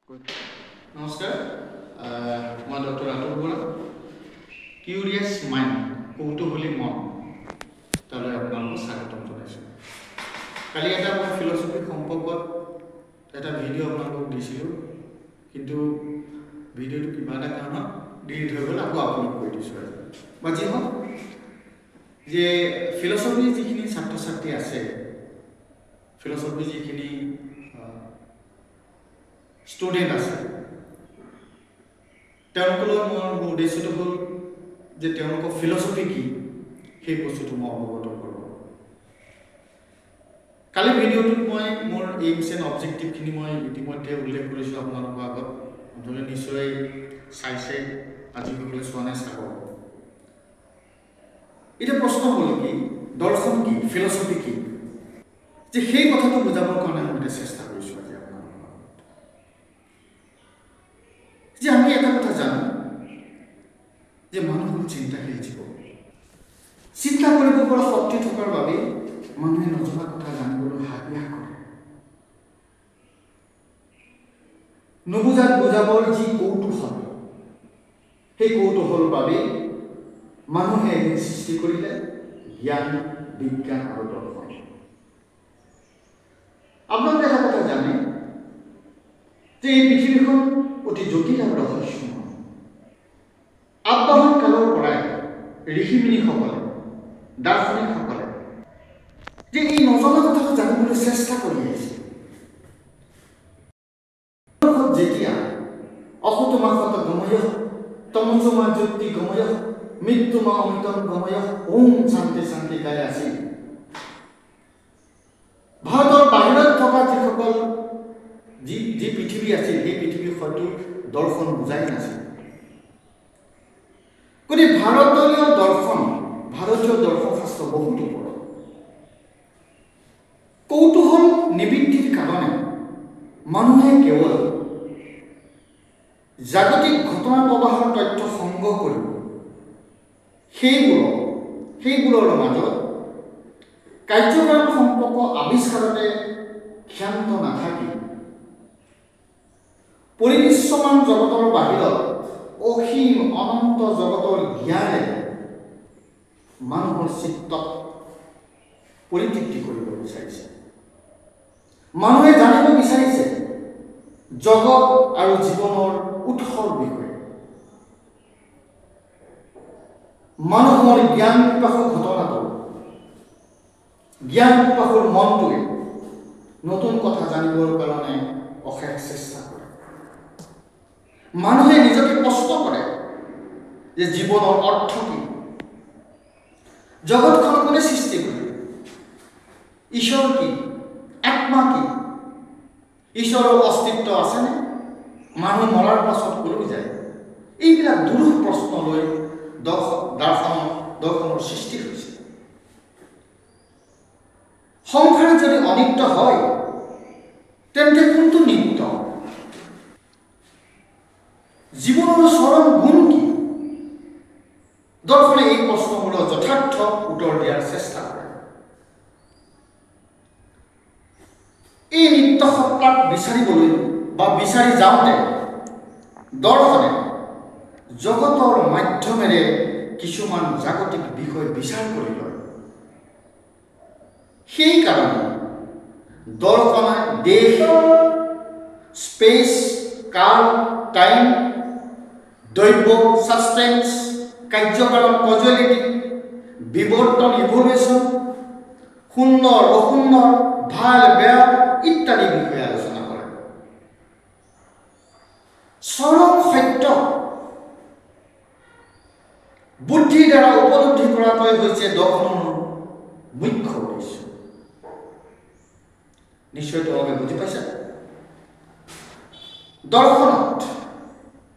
নমস্কাৰ মই doctor Ratul Bora curious mind কৌতূহলী মন তালৈ আপোনালোকক স্বাগতম জনাইছোঁ। কালি এটা মই ফিলচফি সম্পৰ্কত এটা ভিডিঅ' আপোনালোকক দিছিলোঁ, কিন্তু ভিডিঅ'টো কিবা এটা কাৰণত ডিলিট হৈ গ'ল। আকৌ আপলোড কৰি দিছোঁ বা যি হওক, যে ফিলচফিৰ যিখিনি ছাত্ৰ ছাত্ৰী আছে, ফিলচফিৰ যিখিনি ষ্টুডেণ্ট আছে, তেওঁলোকলৈ মোৰ উদ্দেশ্যটো হ'ল যে তেওঁলোকৰ ফিলচফি কি সেই বস্তুটো মই অৱগত কৰোঁ। কালি ভিডিঅ'টোত মই মোৰ এইমছ এণ্ড অবজেক্টিভখিনি মই ইতিমধ্যে উল্লেখ কৰিছোঁ আপোনালোকৰ আগত। আপোনালোকে নিশ্চয় চাইছে, আজিসকলে চোৱা নাই চাব। এতিয়া প্ৰশ্ন হ'ল কি, দৰ্শন কি, ফিলচফি কি, যে সেই কথাটো বুজাবৰ কাৰণে মই এতিয়া চেষ্টা কৰিছোঁ আজি আপোনালোকৰ আগত। যে আমি এটা কথা জানো যে মানুহ হ'ল চিন্তাশীল জীৱ। চিন্তা কৰিব পৰা শক্তি থকাৰ বাবে মানুহে নজনা কথা জানিবলৈ হাবিয়াস কৰে। নুবুজাত বুজাবৰ যি কৌতূহল, সেই কৌতূহলৰ বাবে মানুহে এদিন সৃষ্টি কৰিলে জ্ঞান, বিজ্ঞান আৰু দৰ্শন। আপোনালোকে এটা কথা জানে যে এই পৃথিৱীখন অতি জটিল আৰু ৰহস্যময়। আবাহন কালৰ পৰাই ঋষিমুনিসকলে, দাৰ্শনিকসকলে যে এই নজনা কথাটো জানিবলৈ চেষ্টা কৰি আহিছে। যেতিয়া অসতমাসত গময় তমসমা জ্যোতি গময় মৃত্যুমা অমিতম গময় ওম শান্তি শান্তি গাই আছিল। ভাৰতৰ বাহিৰত থকা যিসকল যি পৃথিৱী আছিল, সেই পৃথিৱীৰ হয়তো দৰ্শন বুজাই নাছিল। গতিকে ভাৰতীয় দৰ্শন শাস্ত্ৰ বহুত ওপৰত। কৌতূহল নিবৃত্তিৰ কাৰণে মানুহে কেৱল জাগতিক ঘটনা প্ৰবাহৰ তথ্য সংগ্ৰহ কৰিব, সেইবোৰৰ মাজত কাৰ্যকাৰণ সম্পৰ্ক আৱিষ্কাৰতে ক্ষান্ত নাথাকি পৰিদৃশ্যমান জগতৰ বাহিৰত অসীম অনন্ত জগতৰ জ্ঞানে মানুহৰ চিত্তত পৰিতৃপ্তি কৰিব বিচাৰিছে। মানুহে জানিব বিচাৰিছে জগত আৰু জীৱনৰ উৎসৰ বিষয়ে। মানুহৰ জ্ঞান পিপাসু ঘটনাটো, জ্ঞান পিপাসুৰ মনটোৱে নতুন কথা জানিবৰ কাৰণে অশেষ চেষ্টা কৰে। মানুহে নিজকে প্ৰশ্ন কৰে যে জীৱনৰ অৰ্থ কি, জগতখন কোনে সৃষ্টি কৰিলে, ঈশ্বৰ কি, আত্মা কি, ঈশ্বৰৰ অস্তিত্ব আছেনে, মানুহ মৰাৰ পাছত কলৈ যায়। এইবিলাক দুৰূহ প্ৰশ্ন লৈ দৰ্শনৰ সৃষ্টি হৈছে। সংসাৰ যদি অনিত্য হয় তেন্তে কোনটো নিত্য, জীৱনৰ চৰম গুণ কি? দৰ্শনে এই প্ৰশ্নবোৰৰ যথাৰ্থ উত্তৰ দিয়াৰ চেষ্টা কৰে। এই নিত্য সত্তাক বিচাৰিবলৈ বা বিচাৰি যাওঁতে দৰ্শনে জগতৰ মাধ্যমেৰে কিছুমান জাগতিক বিষয় বিচাৰ কৰি লয়। সেইকাৰণে দৰ্শনে দেশ, স্পেচ, কাল, টাইম, দ্ৰব্য, ছাবষ্টেন্স, কাৰ্যকাৰণ, কজুৱেলিটি, বিৱৰ্তন, ইভলিউশ্যন, সুন্দৰ, অসুন্দৰ, ভাল, বেয়া ইত্যাদি বিষয়ে আলোচনা কৰে। চৰম সত্য বুদ্ধিৰ দ্বাৰা উপলব্ধি কৰাটোৱে হৈছে দৰ্শনৰ মুখ্য উদ্দেশ্য। নিশ্চয় তোমালোকে বুজি পাইছা। দৰ্শনত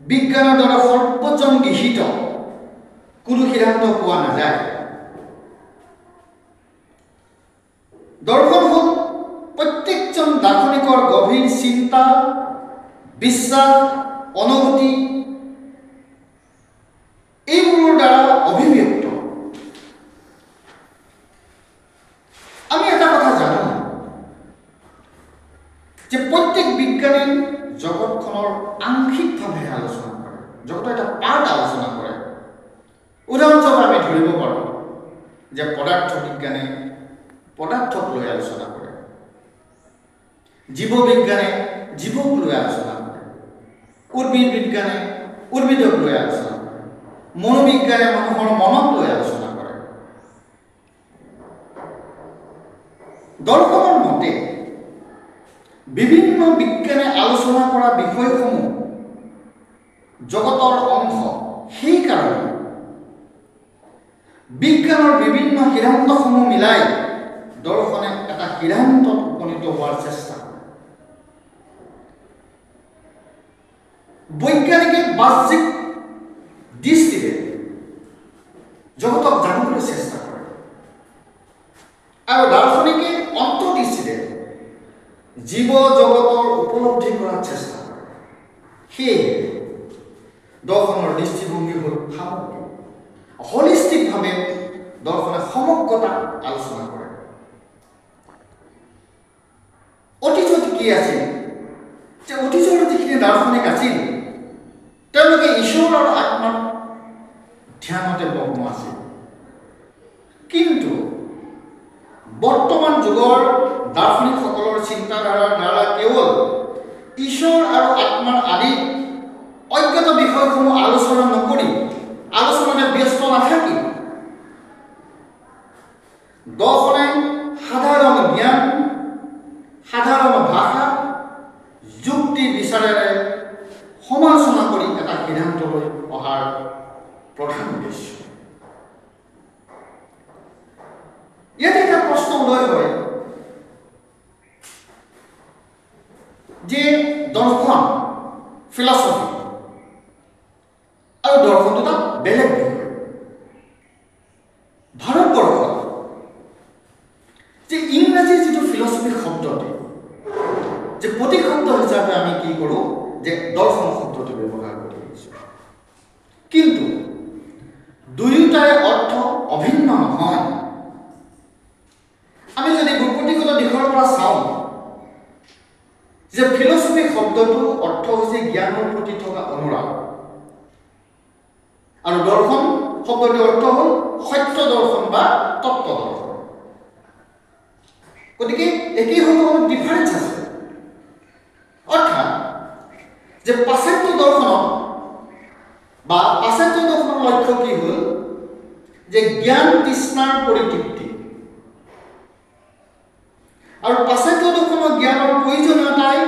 বিজ্ঞানৰ দ্বাৰা সৰ্বজন গৃহীত কোনো সিদ্ধান্ত পোৱা নাযায়। দৰ্শন হ'ল প্ৰত্যেকজন দাৰ্শনিকৰ গভীৰ চিন্তা, বিশ্বাস, অনুভূতি, এইবোৰৰ দ্বাৰা অভিব্যক্ত। আমি এটা কথা জানো যে প্ৰত্যেক বিজ্ঞানী জগতখনৰ আংশিকভাৱে আলোচনা কৰে, জগতৰ এটা পাৰ্ট আলোচনা কৰে। উদাহৰণস্বৰূপে আমি ধৰিব পাৰোঁ যে পদাৰ্থ বিজ্ঞানে পদাৰ্থক লৈ আলোচনা কৰে, জীৱ বিজ্ঞানে জীৱক লৈ আলোচনা কৰে, উদ্ভিদ বিজ্ঞানে উদ্ভিদক লৈ আলোচনা কৰে, মনোবিজ্ঞানে মানুহৰ মনক লৈ আলোচনা কৰে। দৰ্শনৰ মতে বিভিন্ন বিজ্ঞানে আলোচনা কৰা বিষয়সমূহ জগতৰ অংশ। সেইকাৰণে বিজ্ঞানৰ বিভিন্ন সিদ্ধান্তসমূহ মিলাই দৰ্শনে এটা সিদ্ধান্তত উপনীত হোৱাৰ চেষ্টা কৰে। বৈজ্ঞানিকে বাহ্যিক দৃষ্টিৰে জগতক জানিবলৈ চেষ্টা কৰে আৰু দাৰ্শনিকে অন্তৰ্দৃষ্টিৰে জীৱ জগতৰ উপলব্ধি কৰাৰ চেষ্টা কৰে। সেয়ে দৰ্শনৰ দৃষ্টিভংগী হ'ল সামগ্ৰিক, হলিষ্টিকভাৱে দৰ্শনে সমগ্ৰতা আলোচনা কৰে। অতীজত কি আছিল, যে অতীজৰ যিখিনি দাৰ্শনিক আছিল তেওঁলোকে ঈশ্বৰ আৰু আত্মাৰ ধ্যানতে মগ্ন আছিল। কিন্তু বৰ্তমান যুগৰ দাৰ্শনিকসকলৰ চিন্তাধাৰাৰ দ্বাৰা কেৱল ঈশ্বৰ আৰু আত্মাৰ আদি অজ্ঞাত বিষয়সমূহ আলোচনা নকৰি, আলোচনাতে ব্যস্ত নাথাকি দৰ্শনে সাধাৰণ জ্ঞান, সাধাৰণ ভাষা, যুক্তি বিচাৰেৰে সমালোচনা কৰি এটা সিদ্ধান্তলৈ অহাৰ প্ৰধান উদ্দেশ্য। ইয়াতে এটা প্ৰশ্ন উদয় হয় যে দৰ্শন, ফিলচফি আৰু দৰ্শন দুটা বেলেগ বিষয়। ভাৰতবৰ্ষত যে ইংৰাজী যিটো ফিলচফি শব্দটি, যে প্ৰতিশব্দ হিচাপে আমি কি কৰোঁ যে দৰ্শন শব্দটো ব্যৱহাৰ কৰি আহিছোঁ, কিন্তু দুয়োটাৰে অৰ্থ অভিন্ন নহয়। আমি যদি ভূপতিগত দিশৰ পৰা চাওঁ যে ফিলচফি শব্দটোৰ অৰ্থ হৈছে জ্ঞানৰ প্ৰতি থকা অনুৰাগ, আৰু দৰ্শন শব্দটোৰ অৰ্থ হ'ল সত্য দৰ্শন বা তত্ত্ব দৰ্শন। গতিকে একেই হ'লেও অলপ ডিফাৰেঞ্চ আছে। অৰ্থাৎ যে পাশ্চাত্য দৰ্শনত বা পাশ্চাত্য দৰ্শনৰ লক্ষ্য কি হ'ল যে জ্ঞান তৃষ্ণাৰ পৰিতৃপ্তি, আৰু পাশ্চাত্য দৰ্শনৰ জ্ঞানৰ প্ৰয়োজনীয়তাই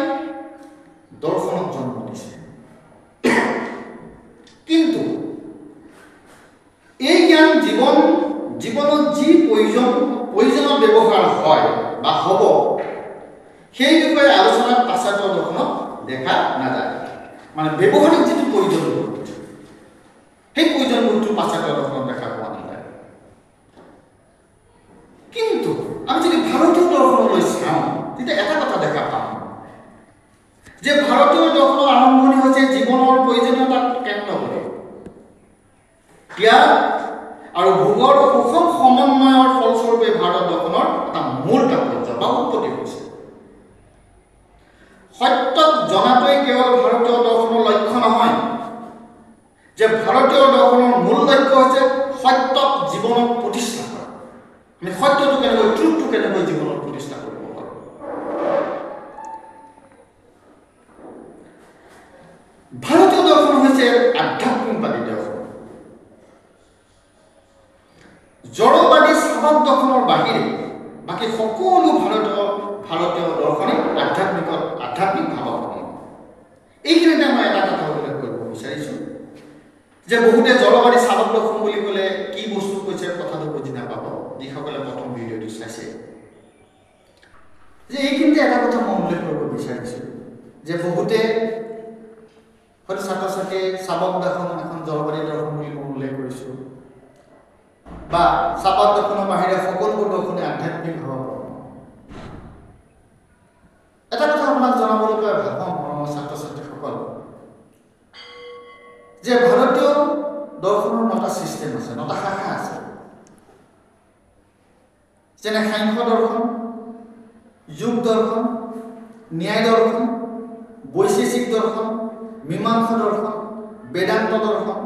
দৰ্শনক জন্ম দিছে। কিন্তু এই জ্ঞান জীৱনত যি প্ৰয়োজনত ব্যৱহাৰ হয় বা হ'ব, সেই বিষয়ে আলোচনাত পাশ্চাত্য দৰ্শনত দেখা নাযায়। মানে ব্যৱহাৰিক যিটো প্ৰয়োজনবোধ, সেই প্ৰয়োজনবোধটো পাশ্চাত্য দৰ্শনত দেখা পোৱা নাযায়। কিন্তু আমি যদি ভাৰতীয় দৰ্শনলৈ চাওঁ তেতিয়া এটা কথা দেখা পাওঁ যে ভাৰতীয় দৰ্শনৰ আৰম্ভণি হৈছে জীৱনৰ প্ৰয়োজনীয়তাক কেন্দ্ৰ কৰি ত্যাগ আৰু ভোগৰ সুষম সমন্বয়ৰ ফলস্বৰূপে ভাৰত দৰ্শনৰ এটা মূল তাৎপৰ্য বা উৎপত্তি হৈছে। সত্যক জনাটোৱেই কেৱল ভাৰতীয় দৰ্শনৰ লক্ষ্য নহয়, যে ভাৰতীয় দৰ্শনৰ মূল লক্ষ্য হৈছে সত্যক জীৱনত প্ৰতিষ্ঠা কৰা। আমি সত্যটো কেনেকৈ, ট্ৰুথটো কেনেকৈ জীৱনত প্ৰতিষ্ঠা কৰিব পাৰোঁ। ভাৰতীয় দৰ্শন হৈছে আধ্যাত্মিকবাদী দৰ্শন। জড়বাদী স্বভাৱ দৰ্শনৰ বাহিৰে বাকী সকলো ভাৰতীয় দৰ্শনে আধ্যাত্মিক ভাৱপূৰ্ণ। এইখিনিতে মই এটা কথা উল্লেখ কৰিব বিচাৰিছোঁ যে বহুতে জড়বাদী স্বভাৱ দৰ্শন বুলি ক'লে কি বস্তু কৈছে কথাটো বুজি নাপাব যিসকলে প্ৰথম ভিডিঅ'টো চাইছে। যে এইখিনিতে এটা কথা মই উল্লেখ কৰিব বিচাৰিছোঁ যে বহুতে হয়তো ছাত্ৰ ছাত্ৰীয়ে স্বভাৱ দৰ্শন এখন জড়বাদী দৰ্শন বুলি মই উল্লেখ কৰিছোঁ, বা স্বভাৱ দৰ্শনৰ বাহিৰে সকলোবোৰ দৰ্শনে আধ্যাত্মিক হ'ব। এটা কথা আপোনাক জনাবলৈ পাই ভাল পাওঁ মৰমৰ ছাত্ৰ ছাত্ৰীসকল, যে ভাৰতীয় দৰ্শনৰ 9টা ছিষ্টেম আছে, 9টা শাখা আছে। যেনে সাংখ্য দৰ্শন, যোগ দৰ্শন, ন্যায় দৰ্শন, বৈশেষিক দৰ্শন, মীমাংসা দৰ্শন, বেদান্ত দৰ্শন,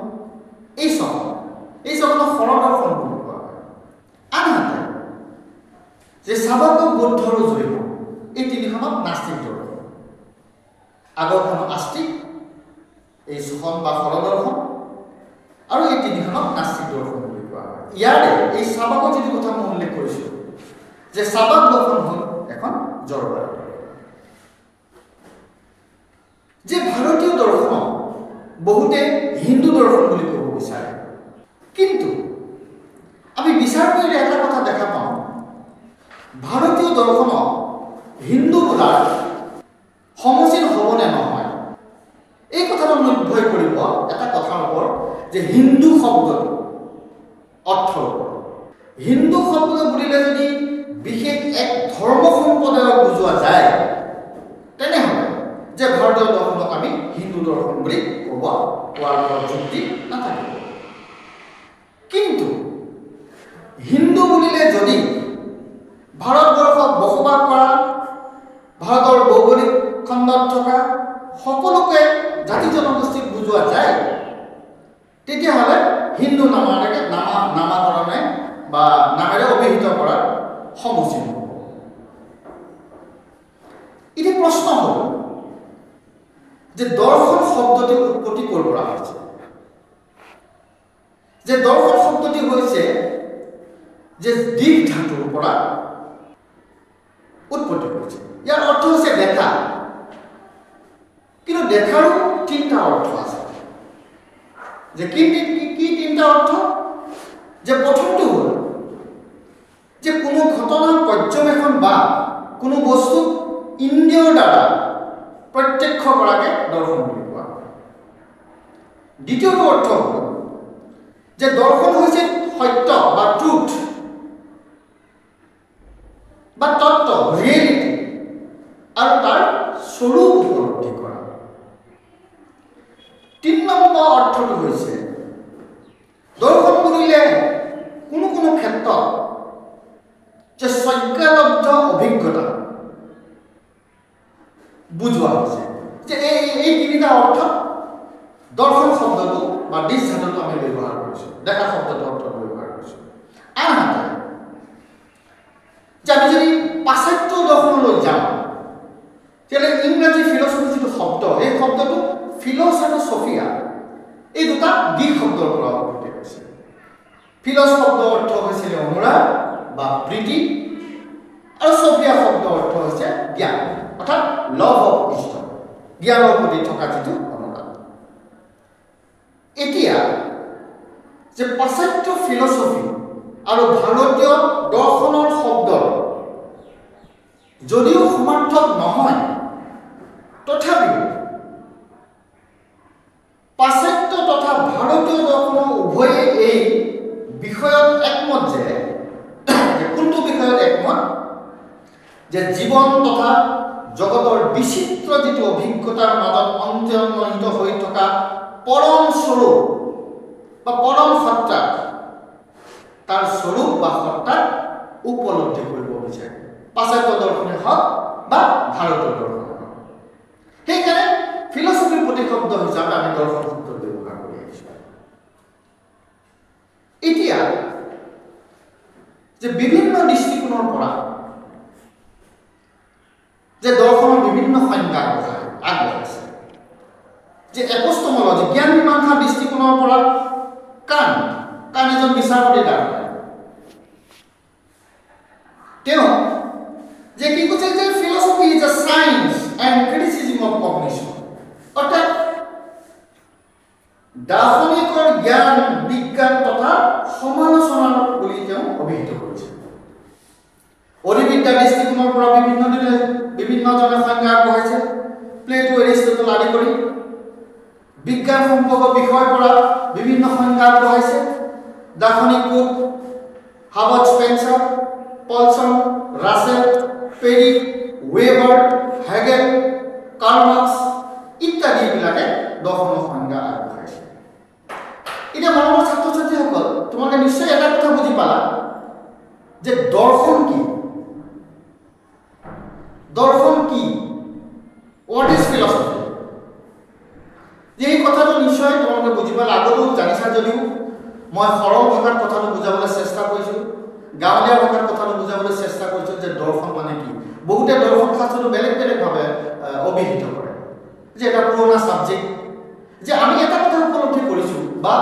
এই ছখন সৰল দৰ্শন বুলি কোৱা হয়। আনহাতে যে চাবক বৌদ্ধ আৰু জৈন এই তিনিখনক নাস্তিক দৰ্শন, আগৰখন আস্তিক, এই ছখন বা সৰল দৰ্শন, আৰু এই তিনিখনক নাস্তিক দৰ্শন বুলি কোৱা হয়। ইয়াৰে এই চাবকৰ যিটো কথা মই উল্লেখ কৰিছোঁ যে চাবক দৰ্শন হ'ল এখন জড়বাদ। যে ভাৰতীয় দৰ্শনক বহুতে হিন্দু দৰ্শন বুলি ক'ব বিচাৰে, কিন্তু আমি বিচাৰ কৰিলে এটা কথা দেখা পাওঁ, ভাৰতীয় দৰ্শনক হিন্দু বোলাৰ সমীচীন হ'বনে নহয় এই কথাটো নিৰ্ভৰ কৰিব এটা কথাৰ ওপৰত যে হিন্দু শব্দটো অৰ্থৰ ওপৰত। হিন্দু শব্দ বুলিলে যদি বিশেষ এক ধৰ্ম সম্প্ৰদায়ক বুজোৱা যায় তেনেহ'লে যে ভাৰতীয় দৰ্শনক আমি হিন্দু দৰ্শন বুলি ক'ব কোৱাৰ যুক্তি নাথাকিব। কিন্তু হিন্দু বুলিলে যদি ভাৰতবৰ্ষত বসবাস কৰা, ভাৰতৰ ভৌগোলিক খণ্ডত থকা সকলোকে জাতি জনগোষ্ঠীক বুজোৱা যায় তেতিয়াহ'লে হিন্দু নামাকৰণে বা নামেৰে অভিহিত কৰাৰ সমীচীন হ'ব। এতিয়া প্ৰশ্ন হ'ল যে দৰ্শন শব্দটি উৎপত্তি ক'ৰ পৰা হৈছে? যে দৰ্শন শব্দটি হৈছে যে দিক ধাতুৰ পৰা উৎপত্তি কৰিছে। ইয়াৰ অৰ্থ হৈছে দেখা, কিন্তু দেখাৰো তিনিটা অৰ্থ আছে। যে কি তিনিটা অৰ্থ? যে প্ৰথমটো হ'ল যে কোনো ঘটনা পৰ্যবেক্ষণ বা কোনো বস্তুক ইন্দ্ৰিয়ৰ দ্বাৰা প্ৰত্যক্ষ কৰাকে দৰ্শন বুলি কোৱা হয়। দ্বিতীয়টো অৰ্থ হ'ল যে দৰ্শন হৈছে সত্য বা ট্ৰুথ বা তত্ত্ব, ৰিয়েলিটি, আৰু তাৰ স্বৰূপ উপলব্ধি কৰা। ৩ নম্বৰ অৰ্থটো হৈছে দৰ্শন বুলিলে কোনো ক্ষেত্ৰত যে সংজ্ঞাবদ্ধ অভিজ্ঞতা বুজোৱা হৈছে। যে এই তিনিটা অৰ্থ দৰ্শন শব্দটো বা দিশ ধাতুটো আমি ব্যৱহাৰ কৰিছোঁ, দেখা শব্দটো অৰ্থ ব্যৱহাৰ কৰিছোঁ। আনহাতে যে আমি যদি পাশ্চাত্য দৰ্শনলৈ যাওঁ তেতিয়াহ'লে ইংৰাজী ফিলচফি যিটো শব্দ, এই শব্দটো ফিলছ আৰু ছফিয়া এই দুটা দিশ শব্দৰ পৰা উৎপত্তি হৈছে। ফিলছ শব্দৰ অৰ্থ হৈছিল অনুৰাগ বা প্ৰীতি, আৰু ছফিয়া শব্দৰ অৰ্থ হৈছে জ্ঞান, অৰ্থাৎ লভ অফ ইষ্টম, জ্ঞানৰ প্ৰতি থকা যিটো অনুৰাগ। এতিয়া যে পাশ্চাত্য ফিলচফি আৰু ভাৰতীয় দৰ্শনৰ শব্দ যদিও সমাৰ্থক নহয়, তথাপিও পাশ্চাত্য তথা ভাৰতীয় দৰ্শনৰ উভয়ে এই বিষয়ত একমত যে কোনটো বিষয়ত একমত? যে জীৱন তথা জগতৰ বিচিত্ৰ যিটো অভিজ্ঞতাৰ মাজত অন্তৰ্নিহিত হৈ থকা পৰম স্বৰূপ বা পৰম সত্তা, তাৰ স্বৰূপ বা সত্তাক উপলব্ধি কৰিব বিচাৰে, পাশ্চাত্য দৰ্শনে হওক বা ভাৰতীয় দৰ্শনে হওক। সেইকাৰণে ফিলচফিৰ প্ৰতিশব্দ হিচাপে আমি দৰ্শন শব্দ ব্যৱহাৰ কৰি আহিছোঁ। এতিয়া যে বিভিন্ন দৃষ্টিকোণৰ পৰা যে দৰ্শনৰ বিভিন্ন সংজ্ঞা আগবঢ়াইছে। যে এপষ্টমলজি জ্ঞান মীমাংসাৰ দৃষ্টিকোণৰ পৰা কাণ্ট এজন বিচাৰপতি দ্বাৰা তেওঁ যে কি কৈছে যে philosophy is a science and criticism of cognition, অৰ্থাৎ দাৰ্শনিকৰ জ্ঞান বিজ্ঞান তথা সমালোচনা বুলি তেওঁ অভিহিত কৰিছে। অধিবিদ্যাৰ দৃষ্টিকোণৰ পৰা বিভিন্নজনে সংজ্ঞা আগবঢ়াইছে, প্লেটো, এৰিষ্টটল আদি কৰি। বিজ্ঞান সম্পৰ্ক বিষয়ৰ পৰা বিভিন্ন সংজ্ঞা আগবঢ়াইছে। দাৰ্শনিক Comte, Herbert Spencer, Paulsen, Russell, Perry, Weber, Hegel, Karl Marx ইত্যাদি বিলাকে দৰ্শনৰ সংজ্ঞা আগবঢ়াইছে। এতিয়া মৰমৰ ছাত্ৰ ছাত্ৰীসকল, তোমালোকে নিশ্চয় এটা কথা বুজি পালা যে দৰ্শন কি? দৰ্শন কি? What is philosophy? এই কথাটো নিশ্চয় তোমালোকে বুজিব লাগতো জানিছা যদিও মই সৰল ভাষাৰ কথাটো বুজাবলৈ চেষ্টা কৰিছোঁ গাঁৱলীয়া ভাষাৰ কথাটো বুজাবলৈ চেষ্টা কৰিছোঁ যে দৰ্শন মানে কি বহুতে দৰ্শন শাস্ত্ৰটো বেলেগ বেলেগভাৱে অভিহিত কৰে যে এটা পুৰণা সাবজেক্ট যে আমি এটা কথা উপলব্ধি কৰিছোঁ বা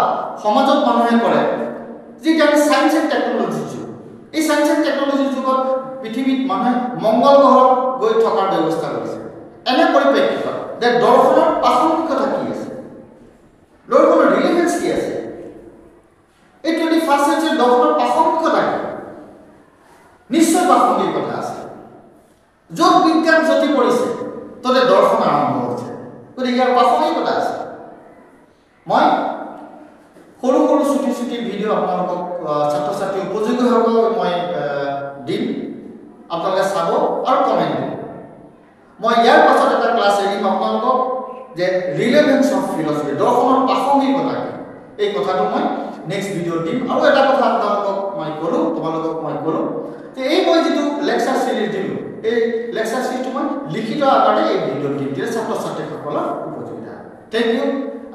সমাজত মানুহে কৰে যে আমি সায়েন্স এণ্ড টেকন'লজিৰ যুগ এই সায়েন্স এণ্ড টেকন'লজিৰ যুগত পৃথিৱীত মানুহে মংগল গ্ৰহত গৈ থকাৰ ব্যৱস্থা কৰিছে এনে পৰিপ্ৰেক্ষিতত যে দৰ্শনৰ প্ৰাসংগিকতা কি আছে দৰ্শনৰ ৰিলেভেন্স কি আছে এই 21st century দৰ্শনৰ প্ৰাসংগিকতা কি নিশ্চয় প্ৰাসংগিকতা আছে য'ত বিজ্ঞান জ্যোতি পৰিছে ততে দৰ্শন আৰম্ভ হৈছে গতিকে ইয়াৰ প্ৰাসংগিকতা আছে মই সৰু সৰু ছুটি ছুটি ভিডিঅ' আপোনালোকক ছাত্ৰ ছাত্ৰী উপযোগী হ'ব মই দিম আপোনালোকে চাব আৰু কমেণ্ট দিব মই ইয়াৰ পাছত এটা ক্লাছ এৰিম আপোনালোকক যে ৰিলেভেন্স অফ ফিলচফি দৰ্শনৰ প্ৰাসংগিকতা কি এই কথাটো মই নেক্সট ভিডিঅ'ত দিম আৰু এটা কথা আপোনালোকক মই ক'লোঁ তোমালোকক মই ক'লোঁ যে এই মই যিটো লেকচাৰ চিৰিজ দিলোঁ এই লেকচাৰ চিৰিজটো মই লিখিত আকাৰে এই ভিডিঅ'ত দিম যে ছাত্ৰ ছাত্ৰীসকলৰ উপযোগিতা থেংক ইউ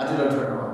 আজিলৈ ধন্যবাদ